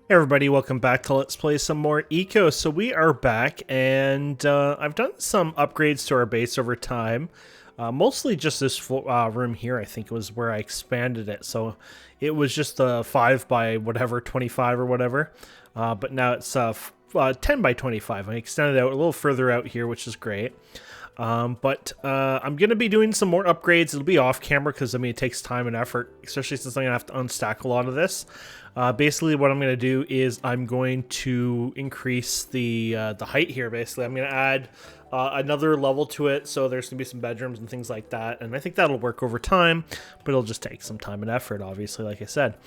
Hey everybody, welcome back to Let's Play some more Eco. So we are back, and I've done some upgrades to our base over time. Mostly just this room here, I think was where I expanded it. So it was just a 5 by whatever, 25 or whatever. But now it's 10 by 25. I extended it out a little further out here, which is great. But I'm going to be doing some more upgrades. It'll be off camera because, I mean, it takes time and effort, especially since I'm going to have to unstack a lot of this. Basically, what I'm going to do is I'm going to increase the height here, basically. I'm going to add another level to it, so there's going to be some bedrooms and things like that. And I think that'll work over time, but it'll just take some time and effort, obviously, like I said.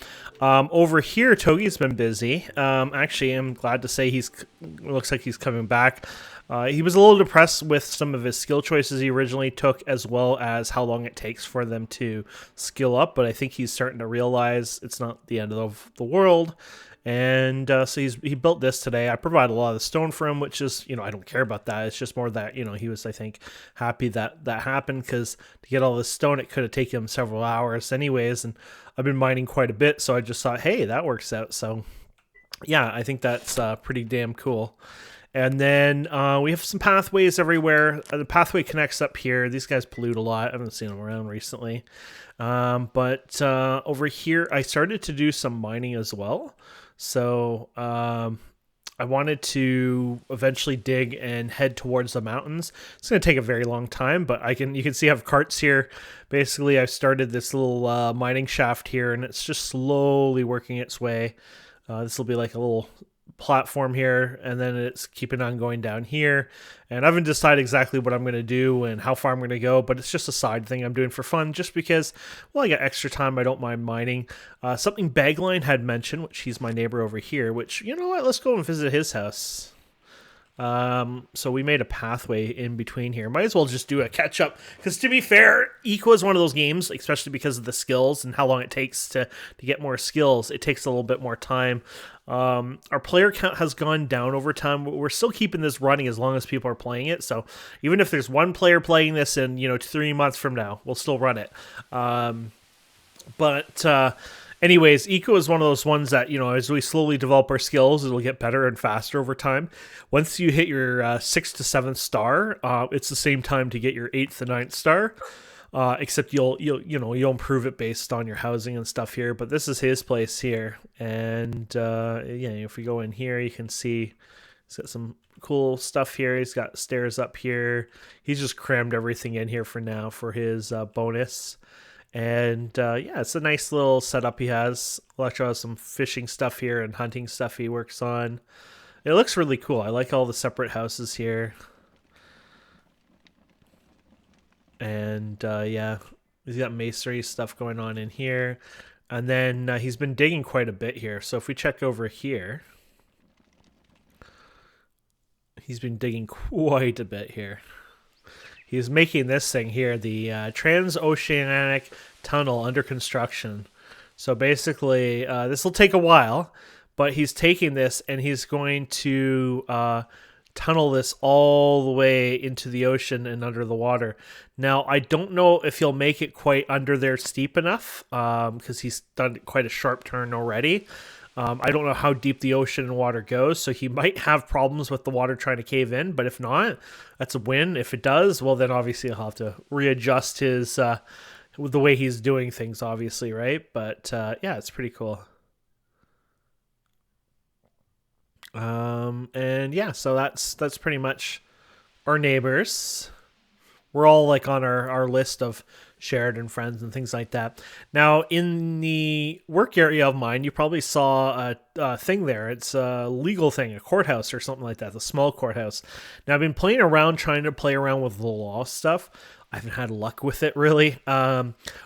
Over here, Togi's been busy. Actually, I'm glad to say looks like he's coming back. He was a little depressed with some of his skill choices he originally took, as well as how long it takes for them to skill up, but I think he's starting to realize it's not the end of the world. And so he built this today. I provided a lot of the stone for him, which is, I don't care about that. It's just more that, he was, I think, happy that that happened, because to get all this stone, it could have taken him several hours anyways, and I've been mining quite a bit, so I just thought, hey, that works out. So yeah, I think that's pretty damn cool. And then we have some pathways everywhere. The pathway connects up here. These guys pollute a lot. I haven't seen them around recently. But over here, I started to do some mining as well. So I wanted to eventually dig and head towards the mountains. It's going to take a very long time, but you can see I have carts here. Basically, I've started this little mining shaft here, and it's just slowly working its way. This will be like a little platform here, and then it's keeping on going down here, and I haven't decided exactly what I'm going to do and how far I'm going to go, but it's just a side thing I'm doing for fun, just because, well, I got extra time. I don't mind mining. Something Bagline had mentioned, which he's my neighbor over here, which, you know what, let's go and visit his house. So we made a pathway in between here. Might as well just do a catch up, because to be fair, Eco is one of those games, especially because of the skills and how long it takes to get more skills. It takes a little bit more time. Our player count has gone down over time. We're still keeping this running as long as people are playing it. So even if there's one player playing this in, 3 months from now, we'll still run it. Anyways, Eco is one of those ones that, as we slowly develop our skills, it'll get better and faster over time. Once you hit your 6th to 7th star, it's the same time to get your 8th and 9th star. Except you'll improve it based on your housing and stuff here. But this is his place here, and if we go in here, you can see he's got some cool stuff here. He's got stairs up here. He's just crammed everything in here for now for his bonus. And it's a nice little setup he has. Electro has some fishing stuff here and hunting stuff he works on. It looks really cool. I like all the separate houses here. And he's got masonry stuff going on in here. And then he's been digging quite a bit here. So if we check over here, he's been digging quite a bit here. He's making this thing here, the Transoceanic Tunnel, under construction. So basically, this will take a while, but he's taking this and he's going to tunnel this all the way into the ocean and under the water. Now, I don't know if he'll make it quite under there steep enough, because he's done quite a sharp turn already. I don't know how deep the ocean and water goes, so he might have problems with the water trying to cave in, but if not, that's a win. If it does, well, then obviously he'll have to readjust his the way he's doing things, obviously, right? But it's pretty cool. So that's pretty much our neighbors. We're all like on our list of shared and friends and things like that. Now, in the work area of mine, you probably saw a thing there. It's a legal thing, a courthouse or something like that, the small courthouse. Now, I've been playing around, trying to play around with the law stuff. I haven't had luck with it, really.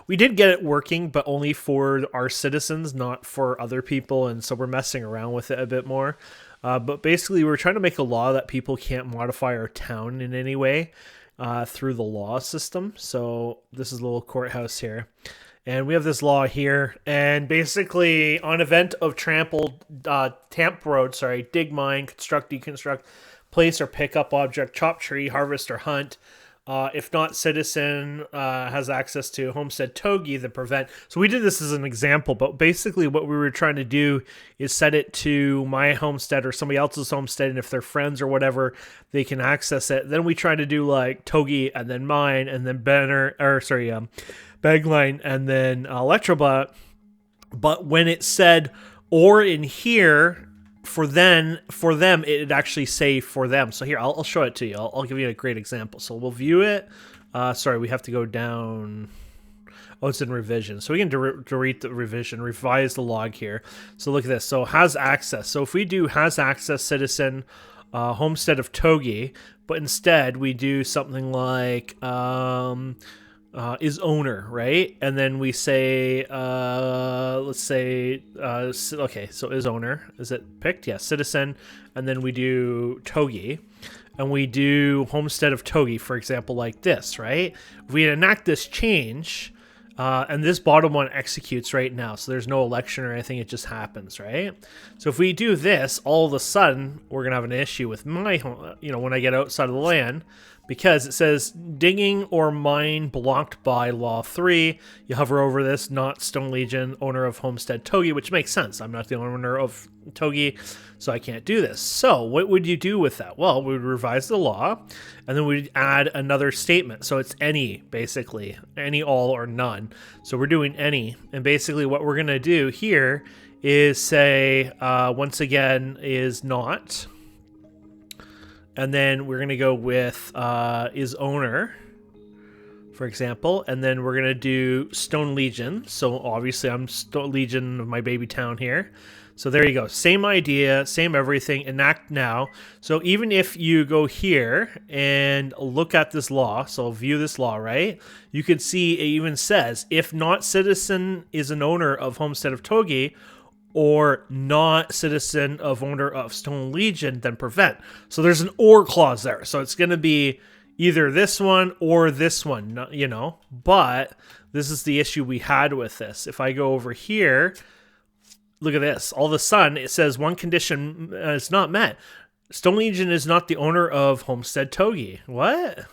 We did get it working, but only for our citizens, not for other people, and so we're messing around with it a bit more. But basically, we're trying to make a law that people can't modify our town in any way through the law system. So this is a little courthouse here. And we have this law here. And basically, on event of tamp road, dig, mine, construct, deconstruct, place or pick up object, chop tree, harvest or hunt, If not, citizen has access to homestead togi, then prevent. So we did this as an example, but basically what we were trying to do is set it to my homestead or somebody else's homestead, and if they're friends or whatever, they can access it. Then we try to do like togi and then mine and then bagline and then electrobot. But when it said or in here, for them it'd actually say for them. So here I'll show it to you. I'll give you a great example. So we'll view it. Sorry, we have to go down. Oh, it's in revision. So we can delete the revision, revise the log here. So look at this. So has access. So if we do has access citizen homestead of togi, but instead we do something like is owner, right? And then we say, let's say, okay, so is owner. Is it picked? Yeah, citizen. And then we do togi. And we do homestead of togi, for example, like this, right? If we enact this change, and this bottom one executes right now, so there's no election or anything, it just happens, right? So if we do this, all of a sudden, we're going to have an issue with my home, when I get outside of the land, because it says digging or mine blocked by law 3. You hover over this, not Stone Legion, owner of homestead togi, which makes sense. I'm not the owner of togi, so I can't do this. So what would you do with that? Well, we would revise the law, and then we'd add another statement. So it's any, basically, any, all, or none. So we're doing any, and basically what we're going to do here is say, once again, is not. And then we're going to go with is owner, for example. And then we're going to do Stone Legion. So obviously I'm Stone Legion of my baby town here. So there you go. Same idea, same everything. Enact now. So even if you go here and look at this law, so view this law, right? You can see it even says, if not citizen is an owner of homestead of togi, or not citizen of owner of Stone Legion, then prevent. So there's an or clause there. So it's going to be either this one or this one, But this is the issue we had with this. If I go over here, look at this. All of a sudden, it says one condition is not met. Stone Legion is not the owner of homestead togi. What?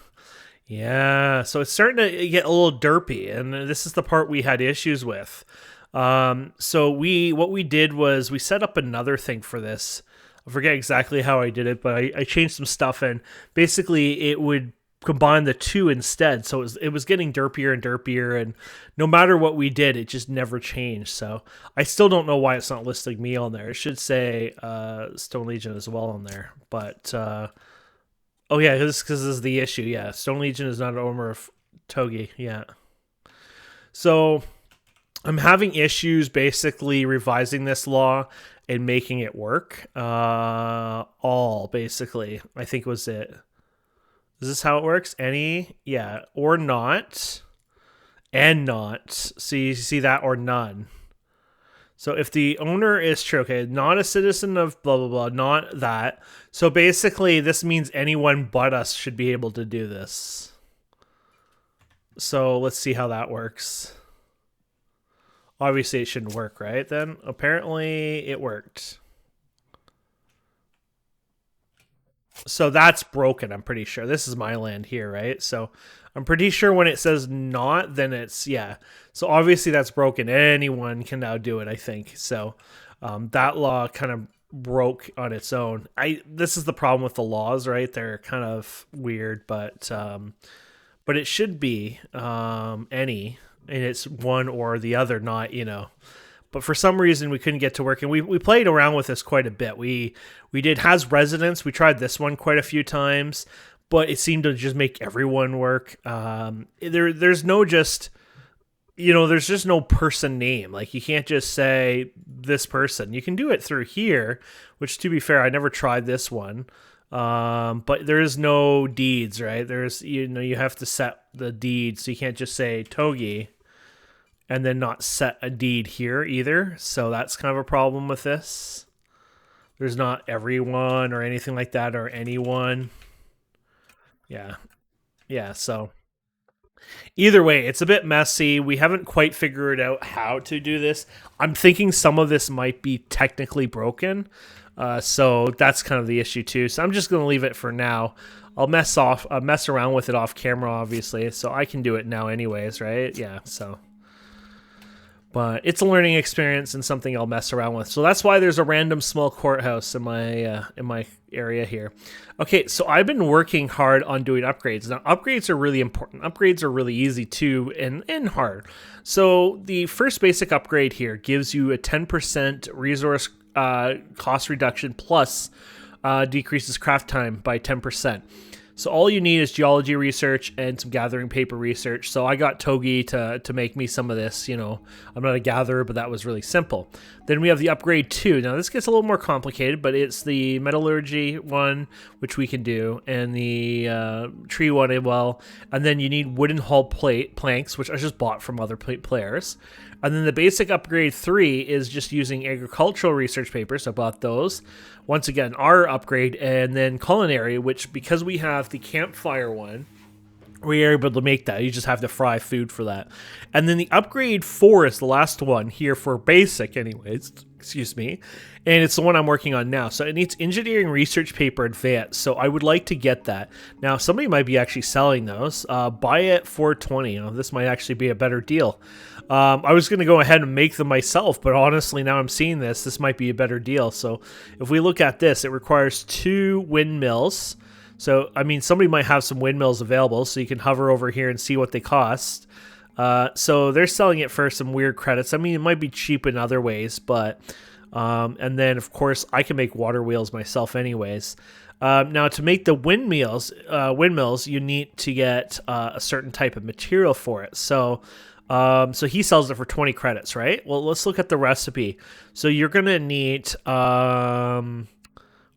Yeah, so it's starting to get a little derpy, and this is the part we had issues with. So what we did was we set up another thing for this. I forget exactly how I did it, but I changed some stuff, and basically it would combine the two instead. So it was getting derpier and derpier, and no matter what we did, it just never changed. So I still don't know why it's not listing me on there. It should say Stone Legion as well on there, but oh yeah, because this is the issue. Yeah, Stone Legion is not an owner of togi. Yeah, so I'm having issues basically revising this law and making it work. All basically, I think was it. Is this how it works? Any, yeah, or not, and not. So you see that, or none. So if the owner is true, okay, not a citizen of blah, blah, blah, not that. So basically this means anyone but us should be able to do this. So let's see how that works. Obviously it shouldn't work, right? Then apparently it worked. So that's broken, I'm pretty sure. This is my land here, right? So I'm pretty sure when it says not, then it's, yeah. So obviously that's broken. Anyone can now do it, I think. So that law kind of broke on its own. This is the problem with the laws, right? They're kind of weird, but it should be any, and it's one or the other, not, But for some reason we couldn't get to work, and we played around with this quite a bit. We did has residence. We tried this one quite a few times, but it seemed to just make everyone work. There's no just, there's just no person name. Like you can't just say this person. You can do it through here, which to be fair, I never tried this one. But there is no deeds, right? There's, you have to set the deed, so you can't just say togi and then not set a deed here either. So that's kind of a problem with this. There's not everyone or anything like that, or anyone. Yeah. Yeah, so either way, it's a bit messy. We haven't quite figured out how to do this. I'm thinking some of this might be technically broken. So that's kind of the issue too. So I'm just going to leave it for now. I'll mess around with it off camera, obviously, so I can do it now anyways, right? Yeah, so. But it's a learning experience and something I'll mess around with. So that's why there's a random small courthouse in my area here. Okay, so I've been working hard on doing upgrades. Now, upgrades are really important. Upgrades are really easy too and hard. So the first basic upgrade here gives you a 10% resource cost reduction plus decreases craft time by 10%. So all you need is geology research and some gathering paper research. So I got Togi to make me some of this, you know. I'm not a gatherer, but that was really simple. Then we have the upgrade 2. Now this gets a little more complicated, but it's the metallurgy one, which we can do, and the tree one as well. And then you need wooden hull planks, which I just bought from other players. And then the basic upgrade 3 is just using agricultural research papers. I bought those. Once again, our upgrade. And then culinary, which because we have the campfire one, we are able to make that. You just have to fry food for that. And then the upgrade 4 is the last one here for basic anyways. Excuse me. And it's the one I'm working on now. So it needs engineering research paper advanced. So I would like to get that. Now, somebody might be actually selling those. Buy it for $20. You know, this might actually be a better deal. I was going to go ahead and make them myself, but honestly, now I'm seeing this might be a better deal. So if we look at this, it requires 2 windmills. So, I mean, somebody might have some windmills available, so you can hover over here and see what they cost. So they're selling it for some weird credits. I mean, it might be cheap in other ways, but... and then, of course, I can make water wheels myself anyways. Now, to make the windmills, you need to get a certain type of material for it. So he sells it for 20 credits, right? Well, let's look at the recipe. So you're going to need...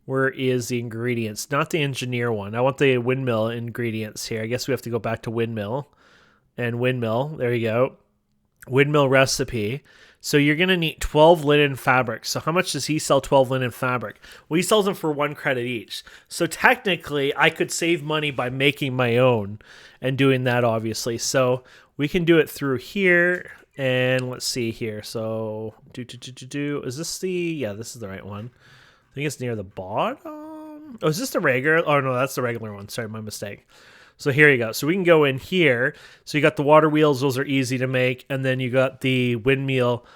where is the ingredients? Not the engineer one. I want the windmill ingredients here. I guess we have to go back to windmill. And windmill, there you go. Windmill recipe. So you're going to need 12 linen fabrics. So how much does he sell 12 linen fabric? Well, he sells them for 1 credit each. So technically, I could save money by making my own and doing that, obviously. So we can do it through here. And let's see here. So, is this the... Yeah, this is the right one. I think it's near the bottom. Oh, is this the regular? Oh, no, that's the regular one. Sorry, my mistake. So here you go. So we can go in here. So you got the water wheels. Those are easy to make. And then you got the windmill,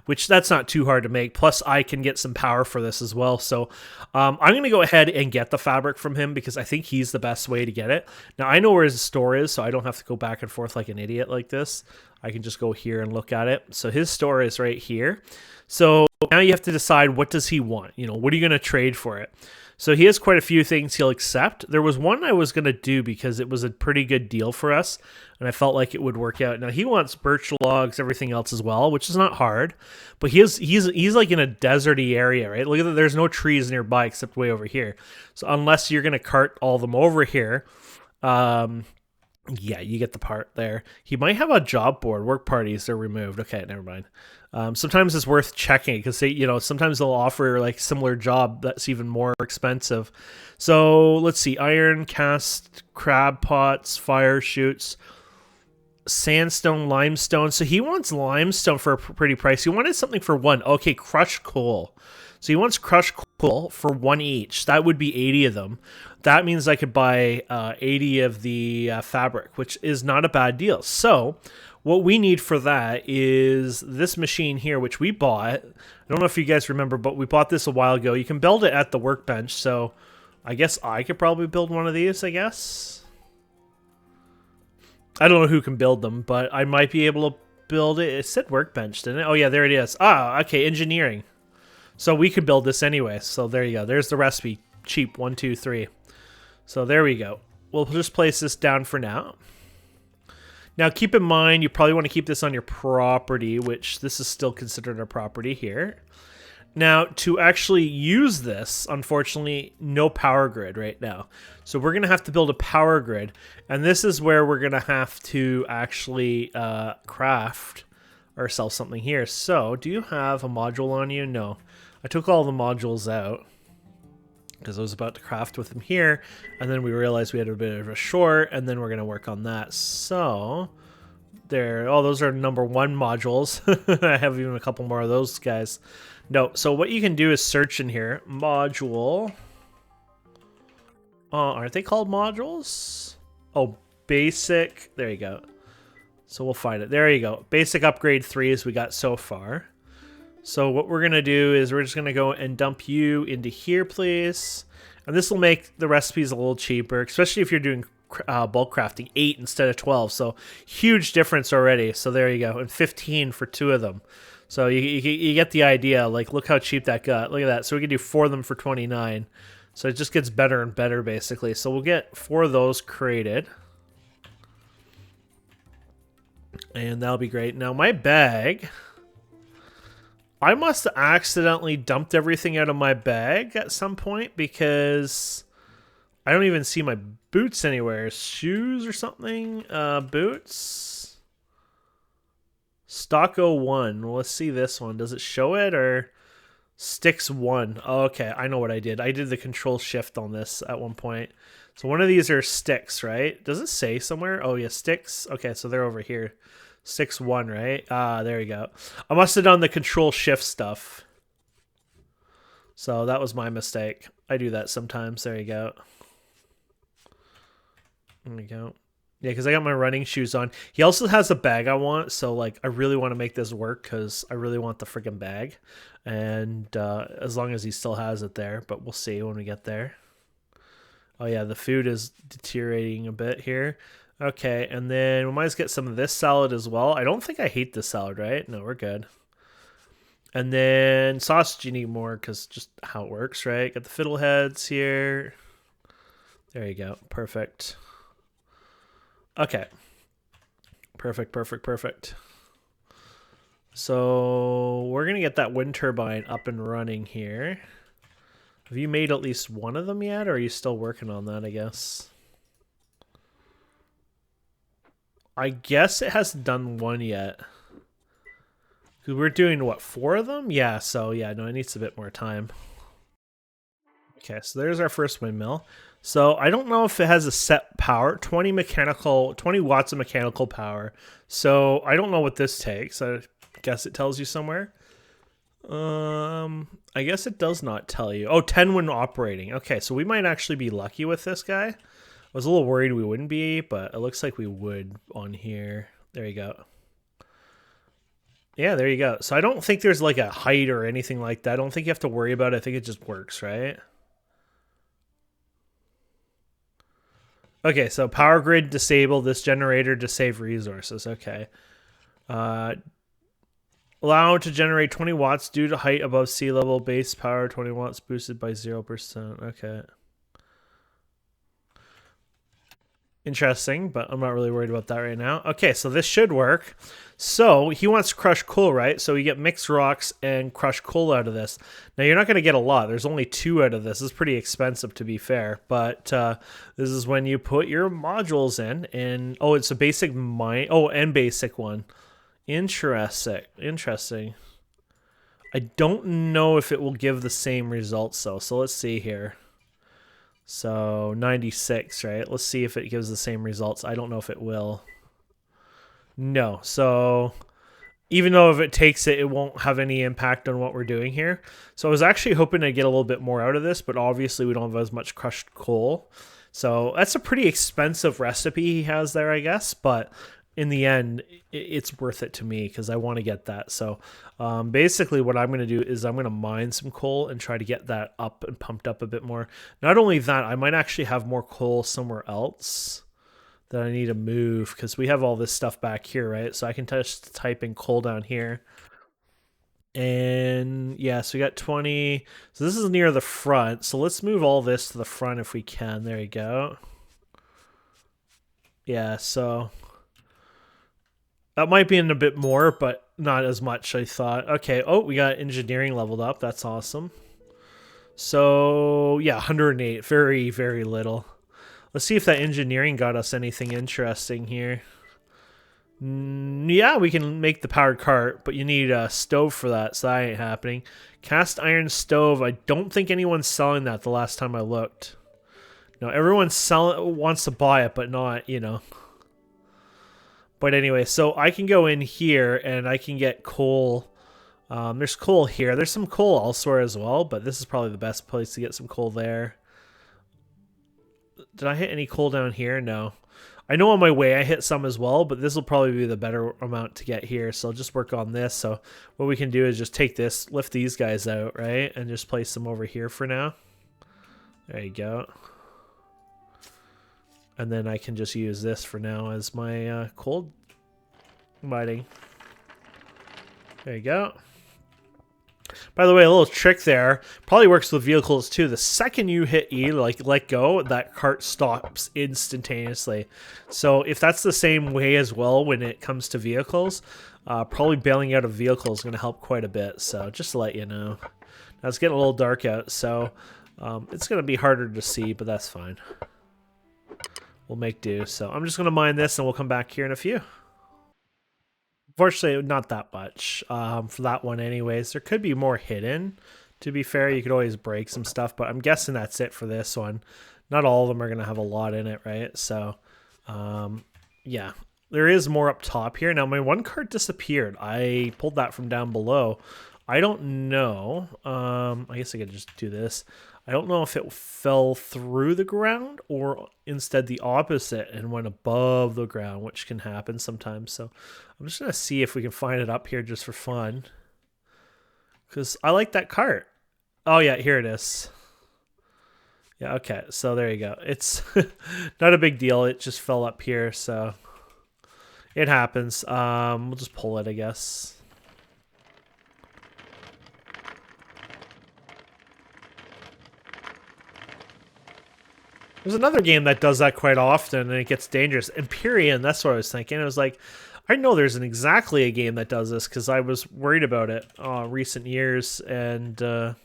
which that's not too hard to make. Plus, I can get some power for this as well. So I'm going to go ahead and get the fabric from him because I think he's the best way to get it. Now, I know where his store is, so I don't have to go back and forth like an idiot like this. I can just go here and look at it. So his store is right here. So now you have to decide, what does he want? You know, what are you going to trade for it? So he has quite a few things he'll accept. There was one I was going to do because it was a pretty good deal for us, and I felt like it would work out. Now, he wants birch logs, everything else as well, which is not hard, but he's like in a deserty area, right? Look at that. There's no trees nearby except way over here. So unless you're going to cart all of them over here, yeah, you get the part there. He might have a job board. Work parties are removed. Okay, never mind. Sometimes it's worth checking because they, you know, sometimes they'll offer like similar job that's even more expensive. So let's see: iron cast, crab pots, fire shoots, sandstone, limestone. So he wants limestone for a pretty price. He wanted something for 1. Okay, crushed coal. So he wants crushed coal for 1 each. That would be 80 of them. That means I could buy 80 of the fabric, which is not a bad deal. So what we need for that is this machine here, which we bought. I don't know if you guys remember, but we bought this a while ago. You can build it at the workbench. So I guess I could probably build one of these, I guess. I don't know who can build them, but I might be able to build it. It said workbench, didn't it? Oh, yeah, there it is. Ah, okay, engineering. So we could build this anyway. So there you go. There's the recipe. Cheap. 1, 2, 3. So there we go. We'll just place this down for now. Now keep in mind, you probably want to keep this on your property, which this is still considered a property here. Now to actually use this, unfortunately, no power grid right now. So we're going to have to build a power grid. And this is where we're going to have to actually craft ourselves something here. So do you have a module on you? No. I took all the modules out because I was about to craft with them here, and then we realized we had a bit of a short, and then we're going to work on that. So there, oh, those are number 1 modules. I have even a couple more of those guys. No, so what you can do is search in here, module, Aren't they called modules? Oh, basic. There you go. So we'll find it. There you go. Basic upgrade 3 is we got so far. So what we're going to do is we're just going to go and dump you into here, please. And this will make the recipes a little cheaper, especially if you're doing bulk crafting 8 instead of 12. So huge difference already. So there you go. And 15 for 2 of them. So you get the idea. Like, look how cheap that got. Look at that. So we can do 4 of them for 29. So it just gets better and better, basically. So we'll get 4 of those created. And that'll be great. Now, my bag... I must have accidentally dumped everything out of my bag at some point because I don't even see my boots anywhere. Shoes or something? Boots? Stock 01. Well, let's see this one. Does it show it or... Sticks 1. Oh, okay, I know what I did. I did the control shift on this at one point. So one of these are sticks, right? Does it say somewhere? Oh, yeah, sticks. Okay, so they're over here. 6-1, right? Ah, there you go. I must have done the control shift stuff. So that was my mistake. I do that sometimes. There you go. There we go. Yeah, because I got my running shoes on. He also has a bag I want, so like I really want to make this work because I really want the freaking bag. And as long as he still has it there, but we'll see when we get there. Oh yeah, the food is deteriorating a bit here. Okay, and then we might as get some of this salad as well. I don't think I hate this salad, right? No, we're good. And then sausage you need more because just how it works, right? Got the fiddleheads here. There you go. Perfect. Okay. Perfect, perfect, perfect. So we're going to get that wind turbine up and running here. Have you made at least one of them yet, or are you still working on that, I guess? I guess it hasn't done one yet. Because we're doing, what, 4 of them? Yeah, so yeah, no, it needs a bit more time. Okay, so there's our first windmill. So I don't know if it has a set power, 20 watts of mechanical power. So I don't know what this takes. I guess it tells you somewhere. I guess it does not tell you. Oh, 10 when operating. Okay, so we might actually be lucky with this guy. I was a little worried we wouldn't be, but it looks like we would on here. There you go. Yeah, there you go. So I don't think there's like a height or anything like that. I don't think you have to worry about it. I think it just works, right? Okay, so power grid disabled. This generator to save resources. Okay. Allow to generate 20 watts due to height above sea level. Base power 20 watts boosted by 0%. Okay. Interesting, but I'm not really worried about that right now. Okay, so this should work. So he wants crushed coal, right? So we get mixed rocks and crushed coal out of this. Now you're not going to get a lot. There's only 2 out of this. This is pretty expensive to be fair, but this is when you put your modules in. And oh, it's a basic mine. Oh, and basic one. Interesting. Interesting. I don't know if it will give the same results though. So let's see here. So 96, right? Let's see if it gives the same results. I don't know if it will. No. So even though if it takes it, it won't have any impact on what we're doing here. So I was actually hoping to get a little bit more out of this, but obviously we don't have as much crushed coal. So that's a pretty expensive recipe he has there, I guess. But in the end, it's worth it to me because I want to get that. So basically what I'm going to do is I'm going to mine some coal and try to get that up and pumped up a bit more. Not only that, I might actually have more coal somewhere else that I need to move because we have all this stuff back here, right? So I can just type in coal down here. And yeah, so we got 20. So this is near the front. So let's move all this to the front if we can. There you go. Yeah, so... that might be in a bit more, but not as much, I thought. Okay, oh, we got engineering leveled up. That's awesome. So, yeah, 108. Very, very little. Let's see if that engineering got us anything interesting here. Yeah, we can make the powered cart, but you need a stove for that, so that ain't happening. Cast iron stove. I don't think anyone's selling that the last time I looked. No, everyone wants to buy it, but not, you know... But anyway, so I can go in here and I can get coal. There's coal here. There's some coal elsewhere as well, but this is probably the best place to get some coal there. Did I hit any coal down here? No. I know on my way I hit some as well, but this will probably be the better amount to get here. So I'll just work on this. So what we can do is just take this, lift these guys out, right? And just place them over here for now. There you go. And then I can just use this for now as my coal mining. There you go. By the way, a little trick there, probably works with vehicles too. The second you hit E, like let go, that cart stops instantaneously. So if that's the same way as well when it comes to vehicles, probably bailing out a vehicle is going to help quite a bit. So just to let you know. Now it's getting a little dark out, so it's going to be harder to see, but that's fine. We'll make do. So I'm just going to mine this and we'll come back here in a few. Unfortunately, not that much for that one anyways. There could be more hidden. To be fair, you could always break some stuff, but I'm guessing that's it for this one. Not all of them are going to have a lot in it, right? So, yeah. There is more up top here. Now, my one card disappeared. I pulled that from down below. I don't know. I guess I could just do this. I don't know if it fell through the ground or instead the opposite and went above the ground, which can happen sometimes. So I'm just going to see if we can find it up here just for fun. Because I like that cart. Oh, yeah, here it is. Yeah, okay. So there you go. It's not a big deal. It just fell up here, so it happens. We'll just pull it, I guess. There's another game that does that quite often, and it gets dangerous. Empyrean, that's what I was thinking. I was like, I know there's exactly a game that does this, because I was worried about it recent years, and it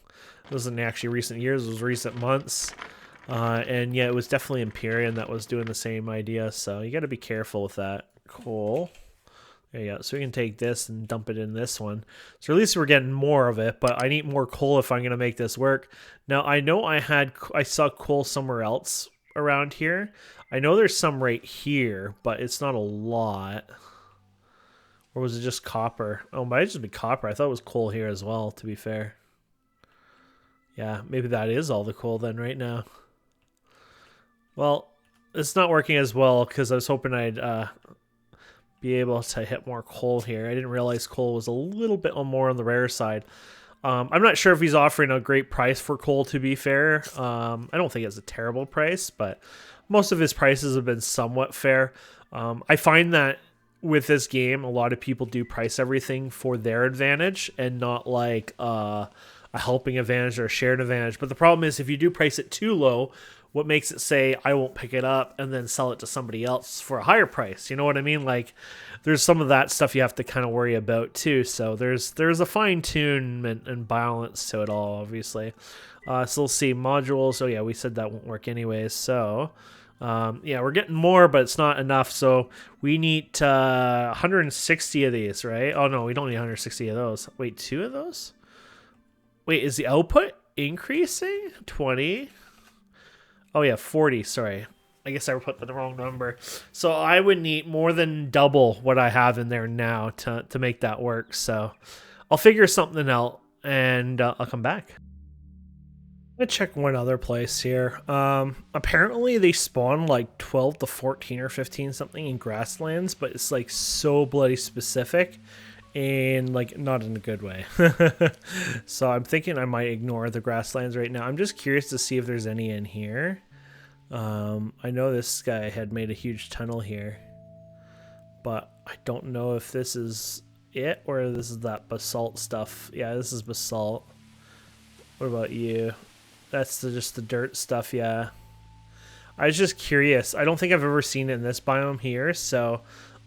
wasn't actually recent years, it was recent months. And yeah, it was definitely Empyrean that was doing the same idea, so you got to be careful with that. Cool. There you go. So we can take this and dump it in this one. So at least we're getting more of it, but I need more coal if I'm going to make this work. Now, I know I saw coal somewhere else around here. I know there's some right here, but it's not a lot. Or was it just copper? Oh, it might just be copper. I thought it was coal here as well, to be fair. Yeah, maybe that is all the coal then right now. Well, it's not working as well because I was hoping I'd be able to hit more coal here. I didn't realize coal was a little bit more on the rare side. I'm not sure if he's offering a great price for coal, to be fair. I don't think it's a terrible price, but most of his prices have been somewhat fair. I find that with this game, a lot of people do price everything for their advantage and not like a helping advantage or a shared advantage. But the problem is if you do price it too low, what makes it say I won't pick it up and then sell it to somebody else for a higher price? You know what I mean? Like there's some of that stuff you have to kind of worry about too. So there's a fine tunement and balance to it all, obviously. So we'll see modules. Oh yeah, we said that won't work anyways. So yeah, we're getting more, but it's not enough. So we need 160 of these, right? Oh no, we don't need 160 of those. Wait, 2 of those? Wait, is the output increasing? 20? Oh yeah, 40, sorry. I guess I put the wrong number. So I would need more than double what I have in there now to make that work. So I'll figure something out and I'll come back. I'm gonna check one other place here. Apparently they spawn like 12 to 14 or 15 something in grasslands, but it's like so bloody specific and like not in a good way. So I'm thinking I might ignore the grasslands right now. I'm just curious to see if there's any in here. I know this guy had made a huge tunnel here, but I don't know if this is it or this is that basalt stuff. Yeah, this is basalt. What about you? That's just the dirt stuff, yeah. I was just curious. I don't think I've ever seen it in this biome here, so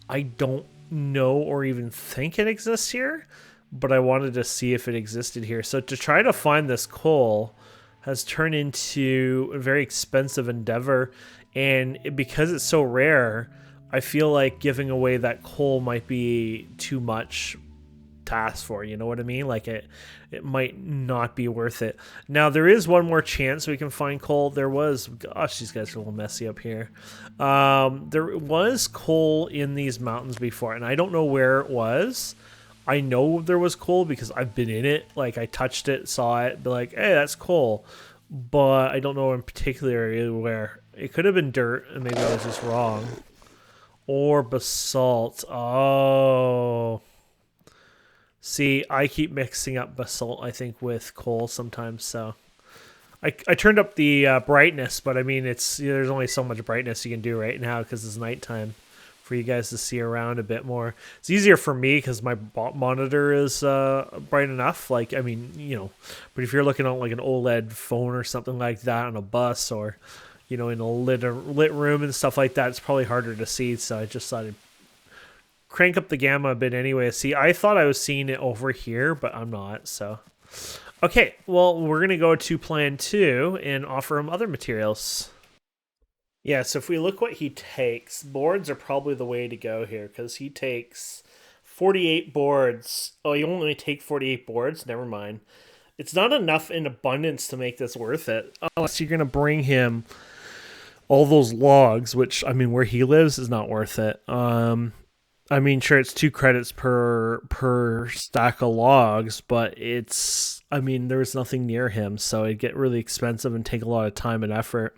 I don't know or even think it exists here, but I wanted to see if it existed here. So to try to find this coal has turned into a very expensive endeavor, and because it's so rare, I feel like giving away that coal might be too much to ask for, you know what I mean? Like it might not be worth it. Now there is one more chance we can find coal. There was, gosh, these guys are a little messy up here. There was coal in these mountains before, and I don't know where it was. I know there was coal because I've been in it. Like I touched it, saw it, be like, hey, that's coal. But I don't know in particular where. It could have been dirt, and maybe I was just wrong. Or basalt. Oh. See, I keep mixing up basalt, I think, with coal sometimes, so... I turned up the brightness, but I mean, there's only so much brightness you can do right now because it's nighttime for you guys to see around a bit more. It's easier for me because my monitor is bright enough. Like, I mean, you know, but if you're looking at like an OLED phone or something like that on a bus or, you know, in a lit room and stuff like that, it's probably harder to see. So I just thought I'd crank up the gamma a bit anyway. See, I thought I was seeing it over here, but I'm not, so... Okay, well, we're going to go to plan 2 and offer him other materials. Yeah, so if we look what he takes, boards are probably the way to go here, because he takes 48 boards. Oh, you only take 48 boards? Never mind. It's not enough in abundance to make this worth it, unless you're going to bring him all those logs, which, I mean, where he lives is not worth it. I mean, sure, it's 2 credits per stack of logs, but it's, I mean, there's nothing near him, so it'd get really expensive and take a lot of time and effort.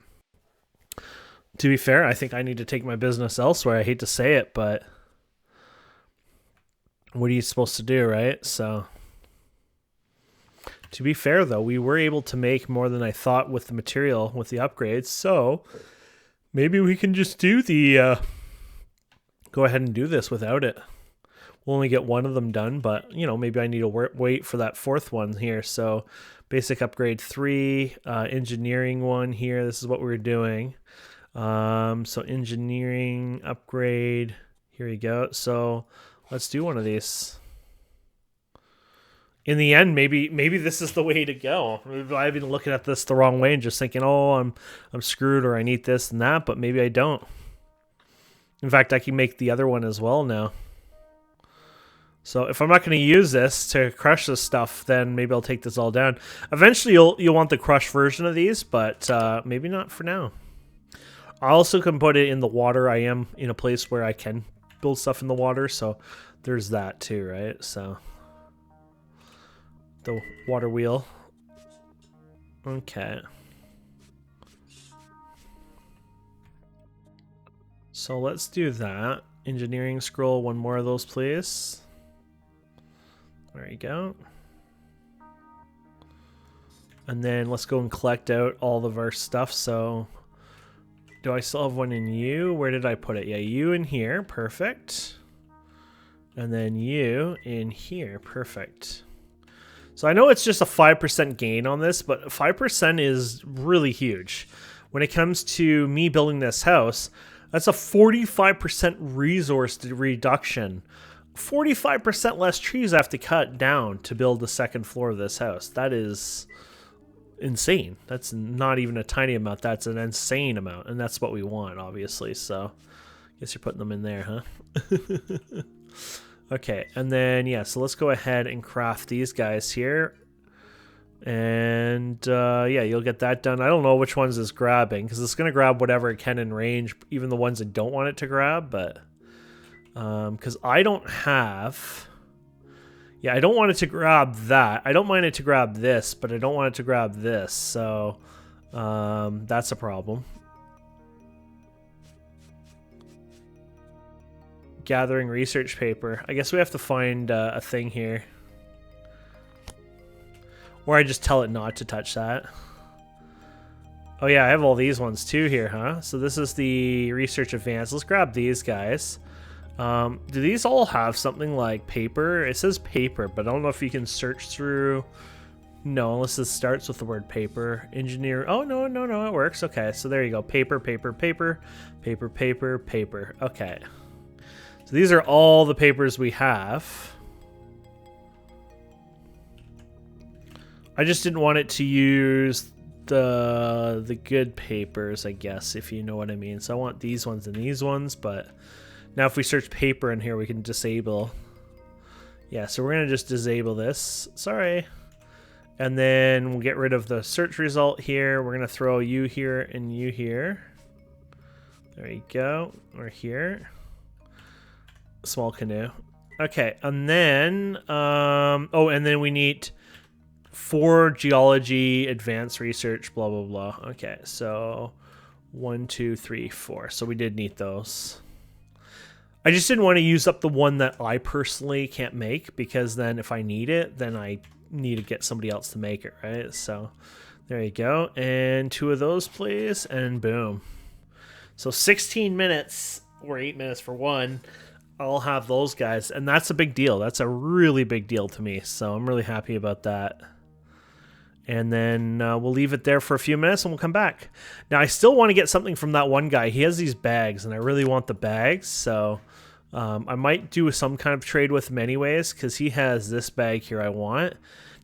To be fair, I think I need to take my business elsewhere. I hate to say it, but what are you supposed to do, right? So, to be fair, though, we were able to make more than I thought with the material, with the upgrades, so maybe we can just do the... go ahead and do this without it. We'll only get 1 of them done, but, you know, maybe I need to wait for that 4th one here. So, basic upgrade 3, engineering 1 here. This is what we're doing. So, engineering upgrade. Here we go. So, let's do one of these. In the end, maybe this is the way to go. Maybe I've been looking at this the wrong way and just thinking, oh, I'm screwed, or I need this and that, but maybe I don't. In fact, I can make the other one as well now. So if I'm not going to use this to crush this stuff, then maybe I'll take this all down. Eventually, you'll want the crushed version of these, but maybe not for now. I also can put it in the water. I am in a place where I can build stuff in the water, so there's that too, right? So the water wheel. Okay. So let's do that. Engineering scroll, 1 more of those, please. There you go. And then let's go and collect out all of our stuff. So, do I still have one in you? Where did I put it? Yeah, you in here. Perfect. And then you in here. Perfect. So I know it's just a 5% gain on this, but 5% is really huge. When it comes to me building this house, that's a 45% resource reduction. 45% less trees I have to cut down to build the 2nd floor of this house. That is insane. That's not even a tiny amount. That's an insane amount. And that's what we want, obviously. So I guess you're putting them in there, huh? Okay, and then, yeah, so let's go ahead and craft these guys here. And yeah, you'll get that done. I don't know which ones is grabbing because it's going to grab whatever it can in range, even the ones I don't want it to grab. But because I don't have, yeah, I don't want it to grab that. I don't mind it to grab this, but I don't want it to grab this. So that's a problem. Gathering research paper. I guess we have to find a thing here. Or I just tell it not to touch that. Oh yeah, I have all these ones too here, huh? So this is the research advance. Let's grab these guys. Do these all have something like paper? It says paper, but I don't know if you can search through. No, unless this starts with the word paper. Engineer. Oh, no, it works. Okay, so there you go. Paper, paper, paper, paper, paper, paper. Okay. So these are all the papers we have. I just didn't want it to use the good papers, I guess, if you know what I mean. So I want these ones and these ones, but now if we search paper in here, we can disable. Yeah, so we're going to just disable this. Sorry. And then we'll get rid of the search result here. We're going to throw you here and you here. There you go. Or here. Small canoe. Okay, and then oh, and then we need 4 geology advanced research, blah blah blah. Okay, so 1, 2, 3, 4. So we did need those. I just didn't want to use up the one that I personally can't make, because then if I need it, then I need to get somebody else to make it, right? So there you go. And 2 of those, please. And boom. So 16 minutes or 8 minutes for one. I'll have those guys. And that's a big deal. That's a really big deal to me. So I'm really happy about that. And then we'll leave it there for a few minutes and we'll come back. Now, I still want to get something from that one guy. He has these bags, and I really want the bags. So I might do some kind of trade with him anyways, because he has this bag here I want.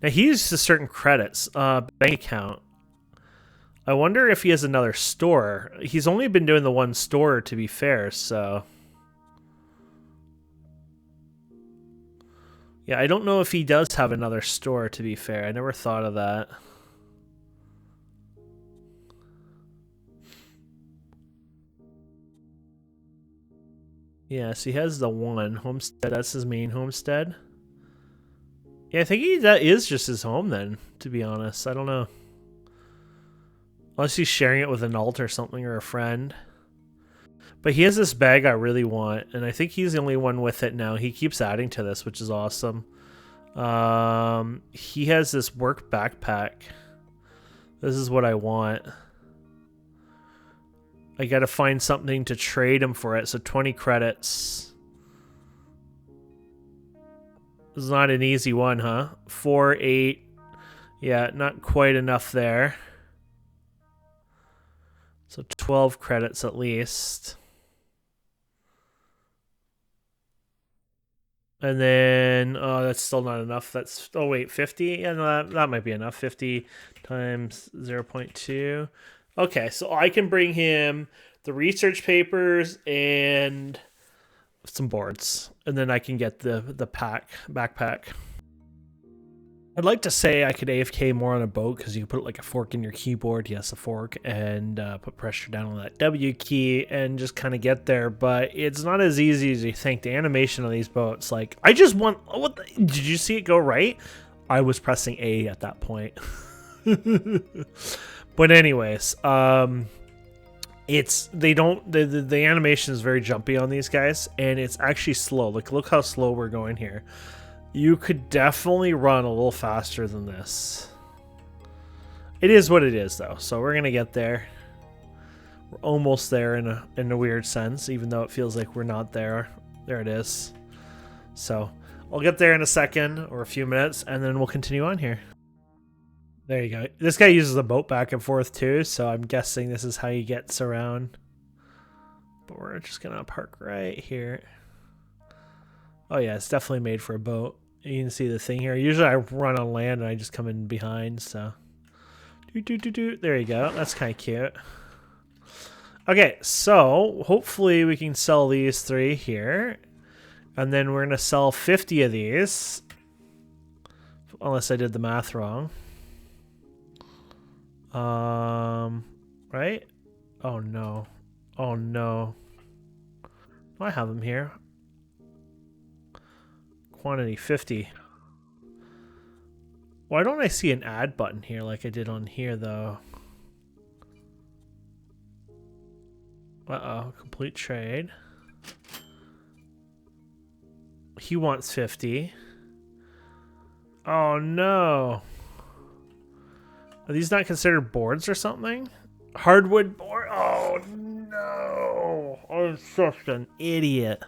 Now, he uses certain credits. Bank account. I wonder if he has another store. He's only been doing the one store, to be fair, so... Yeah, I don't know if he does have another store, to be fair. I never thought of that. Yes, he has the one. Homestead, that's his main homestead. Yeah, I think that is just his home then, to be honest. I don't know. Unless he's sharing it with an alt or something, or a friend. But he has this bag I really want, and I think he's the only one with it now. He keeps adding to this, which is awesome. He has this work backpack. This is what I want. I gotta find something to trade him for it, so 20 credits. This is not an easy one, huh? 4, 8. Yeah, not quite enough there. So 12 credits at least. And then, oh, that's still not enough. That's, oh wait, 50? Yeah, no, that might be enough. 50 times 0.2. Okay, so I can bring him the research papers and some boards. And then I can get the backpack. I'd like to say I could AFK more on a boat, because you can put like a fork in your keyboard, yes, a fork, and put pressure down on that W key and just kind of get there. But it's not as easy as you think. The animation on these boats, like, I just want, did you see it go right? I was pressing A at that point. But anyways, it's, the animation is very jumpy on these guys, and it's actually slow. Like, look how slow we're going here. You could definitely run a little faster than this. It is what it is, though, so we're gonna get there. We're almost there in a weird sense, even though it feels like we're not there. There it is. So I'll get there in a second or a few minutes, and then we'll continue on here. There you go. This guy uses the boat back and forth too, so I'm guessing this is how he gets around. But we're just gonna park right here. Oh yeah, it's definitely made for a boat. You can see the thing here. Usually I run on land and I just come in behind, so. There you go. That's kind of cute. Okay, so hopefully we can sell these 3 here. And then we're going to sell 50 of these. Unless I did the math wrong. Right? Oh no. Oh no. I have them here. Quantity 50. Why don't I see an add button here like I did on here though? Uh-oh, complete trade. He wants 50. Oh no. Are these not considered boards or something? Hardwood board? Oh no. I'm such an idiot.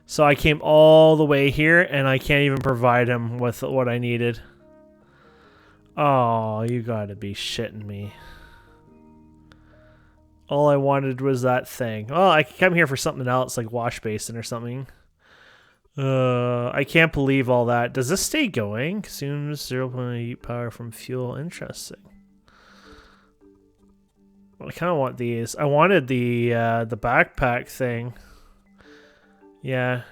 So I came all the way here, and I can't even provide him with what I needed. Oh, you gotta be shitting me. All I wanted was that thing. Oh, I could come here for something else, like wash basin or something. I can't believe all that. Does this stay going? Consumes 0.8 power from fuel. Interesting. Well, I kind of want these. I wanted the backpack thing. Yeah.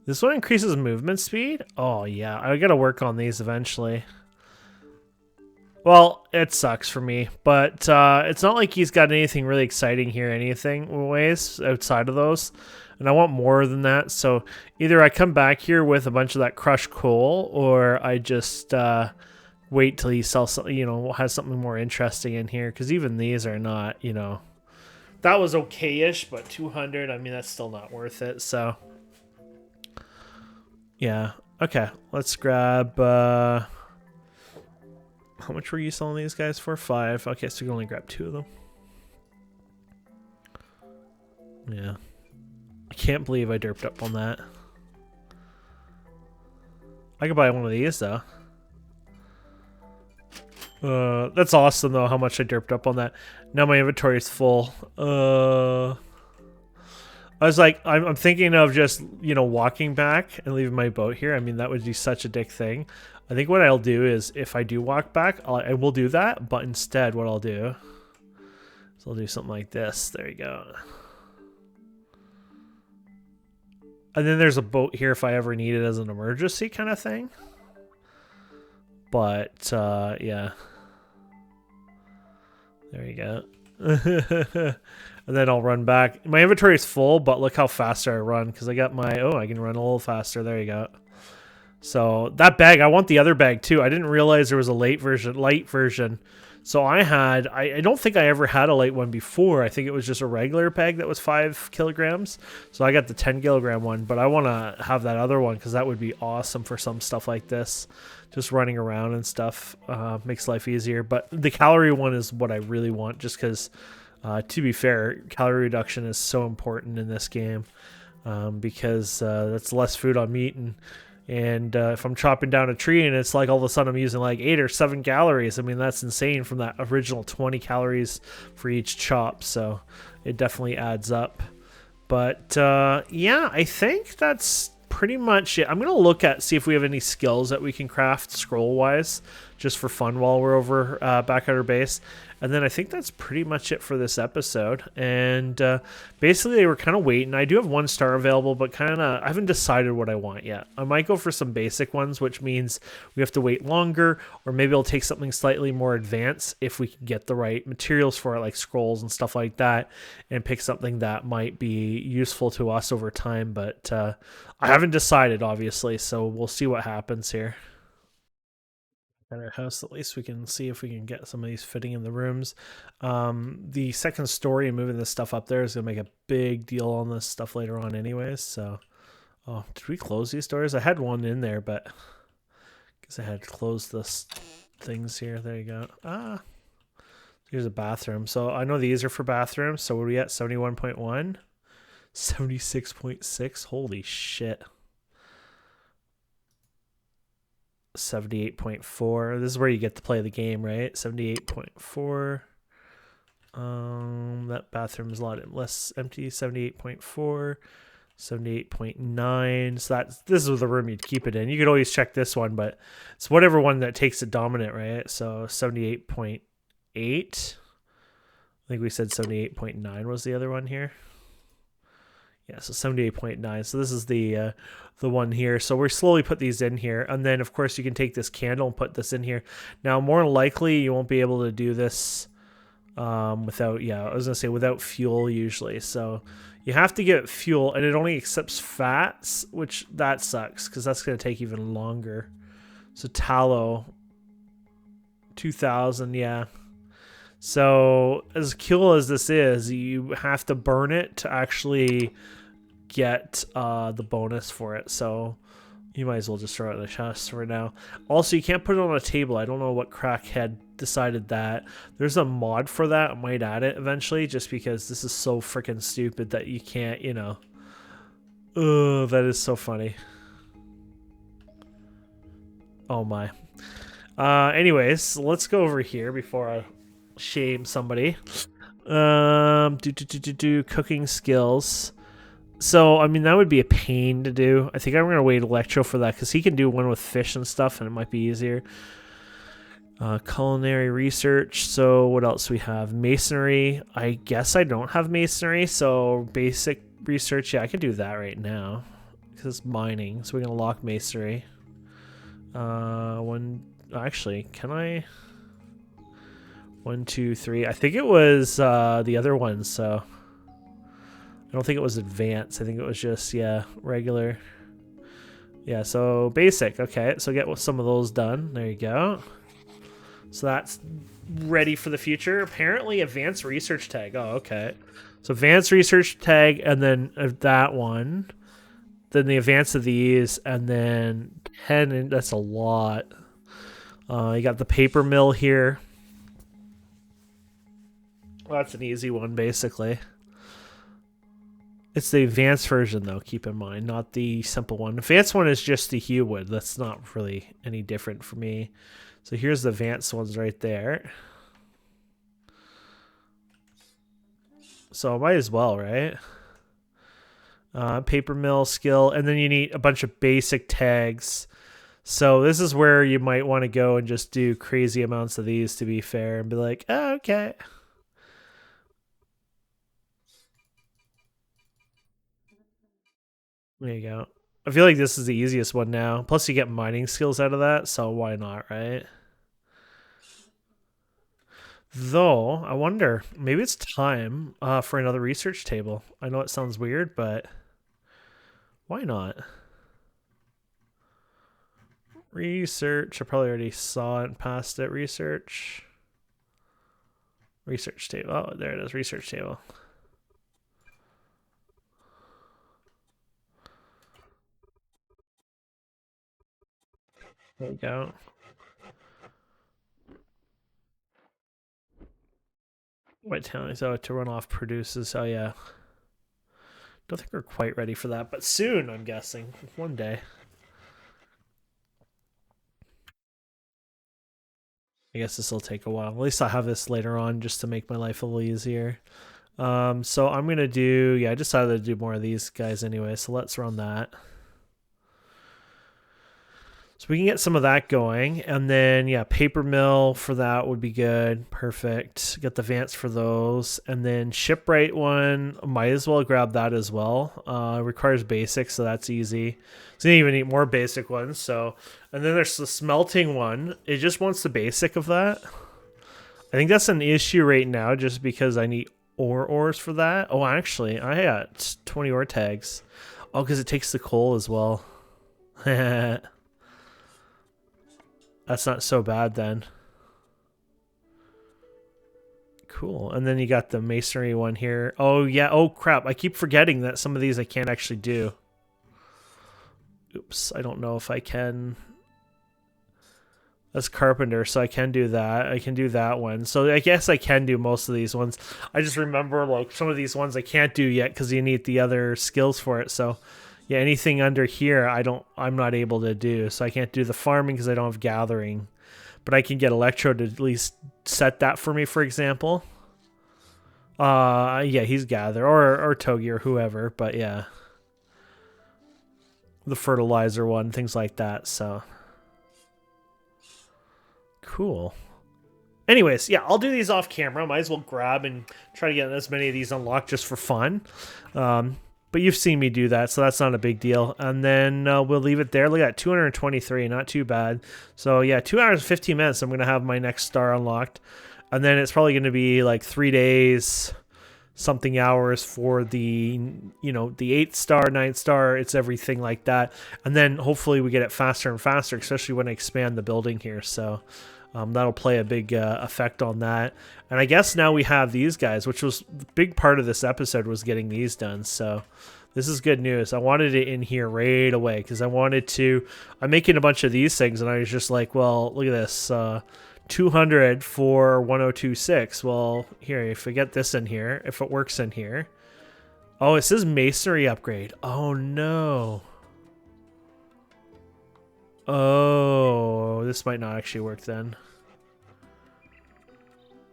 This one increases movement speed? Oh, yeah. I gotta work on these eventually. Well, it sucks for me, but it's not like he's got anything really exciting here, ways outside of those. And I want more than that, so either I come back here with a bunch of that crushed coal, or I just wait till he sells, has something more interesting in here, because even these are not, that was okay-ish, but 200, I mean, that's still not worth it. So yeah, okay, let's grab how much were you selling these guys for? 5. Okay, so you can only grab 2 of them. Yeah, I can't believe I derped up on that. I could buy one of these though. That's awesome though, how much I derped up on that. Now my inventory is full. I was like, I'm thinking of just, walking back and leaving my boat here. I mean, that would be such a dick thing. I think what I'll do is, if I do walk back, I will do that. But instead, what I'll do is I'll do something like this. There you go. And then there's a boat here if I ever need it as an emergency kind of thing. But, yeah. There you go. And then I'll run back. My inventory is full, but look how faster I run, because I got my... Oh, I can run a little faster. There you go. So that bag, I want the other bag too. I didn't realize there was a light version. So I don't think I ever had a light one before. I think it was just a regular bag that was 5 kilograms. So I got the 10 kilogram one, but I want to have that other one because that would be awesome for some stuff like this. Just running around and stuff makes life easier. But the calorie one is what I really want, just because, to be fair, calorie reduction is so important in this game because that's less food I'm eating. And if I'm chopping down a tree and it's like all of a sudden I'm using like 8 or 7 calories, I mean, that's insane from that original 20 calories for each chop. So it definitely adds up. But yeah, I think that's pretty much it. I'm going to look at, see if we have any skills that we can craft scroll wise, just for fun while we're over back at our base. And then I think that's pretty much it for this episode. And basically, we're kind of waiting. I do have 1 star available, but I haven't decided what I want yet. I might go for some basic ones, which means we have to wait longer, or maybe I'll take something slightly more advanced if we can get the right materials for it, like scrolls and stuff like that, and pick something that might be useful to us over time. But I haven't decided, obviously, so we'll see what happens here. At our house, at least we can see if we can get some of these fitting in the rooms. The second story and moving this stuff up there is gonna make a big deal on this stuff later on anyways. So did we close these doors? I had one in there, but I guess I had to close this things here. There you go. Here's a bathroom. So I know these are for bathrooms. So what are we at? 71.1, 76.6. Holy shit. 78.4. This is where you get to play the game, right? 78.4. That bathroom is a lot less empty. 78.4, 78.9. So this is the room you'd keep it in. You could always check this one, but it's whatever one that takes it dominant, right? So 78.8. I think we said 78.9 was the other one here. Yeah, so 78.9. So this is the one here. So we're slowly put these in here. And then, of course, you can take this candle and put this in here. Now, more than likely, you won't be able to do this without, I was going to say without fuel usually. So you have to get fuel, and it only accepts fats, which that sucks because that's going to take even longer. So tallow, 2,000, yeah. So as cool as this is, you have to burn it to actually get the bonus for it. So you might as well just throw it in the chest for now. Also, you can't put it on a table. I don't know what crackhead decided that. There's a mod for that. I might add it eventually, just because this is so freaking stupid that you can't, that is so funny. Oh my. Anyways, let's go over here before I shame somebody. Cooking skills. So I mean, that would be a pain to do. I think I'm gonna wait Electro for that, because he can do one with fish and stuff, and it might be easier. Culinary research. So what else we have? Masonry. I guess I don't have masonry, so basic research. Yeah, I can do that right now because it's mining. So we're gonna lock masonry. Actually, can I? 1, 2, 3. I think it was the other one, so I don't think it was advanced. I think it was just, regular. Yeah, so basic. Okay, so get some of those done. There you go. So that's ready for the future. Apparently, advanced research tag. Oh, okay. So advanced research tag, and then that one. Then the advance of these, and then 10, and that's a lot. You got the paper mill here. Well, that's an easy one, basically. It's the advanced version, though, keep in mind, not the simple one. Advanced one is just the hue wood. That's not really any different for me. So here's the advanced ones right there. So might as well, right? Paper mill skill, and then you need a bunch of basic tags. So this is where you might want to go and just do crazy amounts of these, to be fair, and be like, oh, okay. There you go. I feel like this is the easiest one now. Plus you get mining skills out of that, so why not, right? Though, I wonder, maybe it's time for another research table. I know it sounds weird, but why not? Research. I probably already saw it and passed it. Research. Research table. Oh, there it is. Research table. There we go. White talent. So to run off produces. Oh, yeah. Don't think we're quite ready for that, but soon, I'm guessing. One day. I guess this will take a while. At least I'll have this later on just to make my life a little easier. So I'm going to do, yeah, I decided to do more of these guys anyway, so let's run that. So we can get some of that going. And then, yeah, paper mill for that would be good. Perfect. Get the Vance for those. And then shipwright one, might as well grab that as well. Requires basic, so that's easy. So you even need more basic ones. So, and then there's the smelting one. It just wants the basic of that. I think that's an issue right now just because I need ores for that. Oh, actually, I got 20 ore tags. Oh, because it takes the coal as well. That's not so bad then. Cool. And then you got the masonry one here. Oh, yeah. Oh, crap. I keep forgetting that some of these I can't actually do. Oops. I don't know if I can. That's carpenter, so I can do that. I can do that one. So I guess I can do most of these ones. I just remember like some of these ones I can't do yet because you need the other skills for it. So yeah, anything under here I'm not able to do. So I can't do the farming because I don't have gathering. But I can get Electro to at least set that for me, for example. Yeah, he's gather or Togi or whoever, but yeah. The fertilizer one, things like that, so cool. Anyways, yeah, I'll do these off camera. Might as well grab and try to get as many of these unlocked just for fun. But you've seen me do that, so that's not a big deal. And then we'll leave it there. Look at that, 223, not too bad. So yeah, 2 hours and 15 minutes, I'm going to have my next star unlocked. And then it's probably going to be like 3 days, something hours for the, the 8th star, 9th star, it's everything like that. And then hopefully we get it faster and faster, especially when I expand the building here. So that'll play a big effect on that. And I guess now we have these guys, which was a big part of this episode was getting these done. So this is good news. I wanted it in here right away because I'm making a bunch of these things and I was just like, well, look at this. 200 for 1026. Well, here, if we get this in here, if it works in here. Oh, it says masonry upgrade. Oh, no. Oh, this might not actually work then.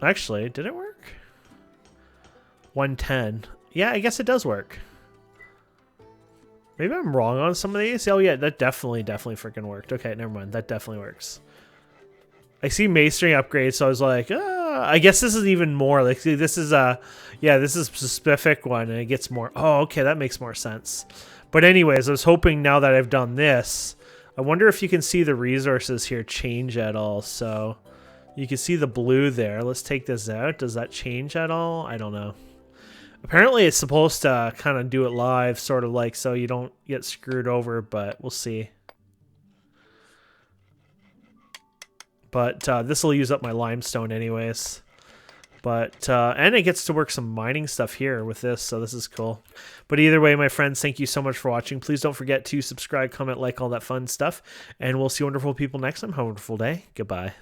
Actually, did it work? 110. Yeah, I guess it does work. Maybe I'm wrong on some of these. Oh, yeah, that definitely freaking worked. Okay, never mind. That definitely works. I see masonry upgrades, so I was like, I guess this is even more. Like, this is this is a specific one, and it gets more. Oh, okay, that makes more sense. But anyways, I was hoping now that I've done this, I wonder if you can see the resources here change at all. So you can see the blue there. Let's take this out. Does that change at all? I don't know. Apparently, it's supposed to kind of do it live, sort of like, so you don't get screwed over, but we'll see. But this will use up my limestone anyways. But, and it gets to work some mining stuff here with this, so this is cool. But either way, my friends, thank you so much for watching. Please don't forget to subscribe, comment, like, all that fun stuff. And we'll see wonderful people next time. Have a wonderful day. Goodbye.